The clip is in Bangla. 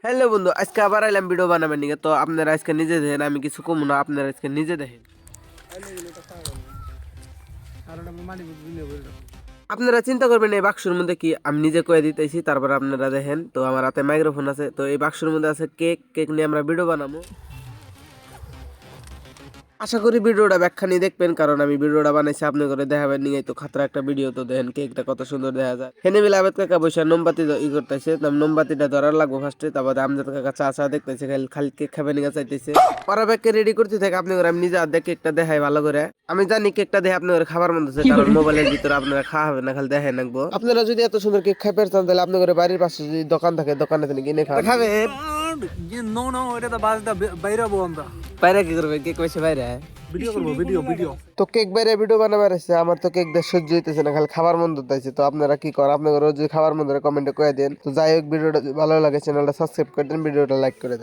হ্যালো বন্ধু, আজকে আবার আইলাম ভিডিও বানাবেন নিকে। তো আপনারা আজকে নিজে দেখেন, আমি কিছু কম না, আপনারা আজকে নিজে দেখেন। আপনারা চিন্তা করবেন এই বাক্সের মধ্যে কি, আমি নিজে কয়ে দিতেছি, তারপর আপনারা দেখেন। তো আমার হাতে মাইক্রোফোন আছে, তো এই বাক্সের মধ্যে আছে কেক। কেক নিয়ে আমরা ভিডিও বানাবো। আশা করি ভিডিওটা ব্যাখ্যা নিয়ে দেখবেন, কারণ আমি ভিডিওটা বানাইছি আপনি করে দেখাবেন নিয়ে। তো খাতরা একটা ভিডিও, তো দেখেন কেকটা কত সুন্দর দেখা যায়। হেনে মিলে আবেদ কাকা বসে মোমবাতি করতেছে, মোমবাতিটা ধরার লাগবো ফার্স্টে। তারপরে আমজাদ কাকা চা চা দেখতেছে, খালি খালি কেক খাবে নিয়ে চাইতেছে। ওরা ব্যাগকে রেডি করতে থাকে, আপনি করে আমি নিজে হাতে কেকটা দেখাই ভালো করে। আমি জানি কেকটা দেখে আপনি করে খাবার মন হচ্ছে, কারণ মোবাইলের ভিতরে আপনারা খাওয়া হবে না, খালি দেখাই রাখবো। আপনারা যদি এত সুন্দর কেক খাইতে চান, তাহলে আপনি করে বাড়ির পাশে যদি দোকান থাকে, দোকানে থেকে কিনে খাবে। নো নো এটা তো বাজটা বাইরে হবো আমরা। বাইরে কি করবে? কেক পয়সা বাইরে ভিডিও করবো ভিডিও তো কেক বাইরে ভিডিও বানাবার আছে। আমার তো কেক দিয়ে সহ্য হইতেছে না, খালি খাবার মন ধরতেছে। তো আপনারা কি করেন? আপনারা যদি খাবার মন ধরে কমেন্টে কয়ে দেন। তো যাই হোক, ভিডিওটা যদি ভালো লাগে চ্যানেলটা সাবস্ক্রাইব করে দেন, ভিডিওটা লাইক করে দেন।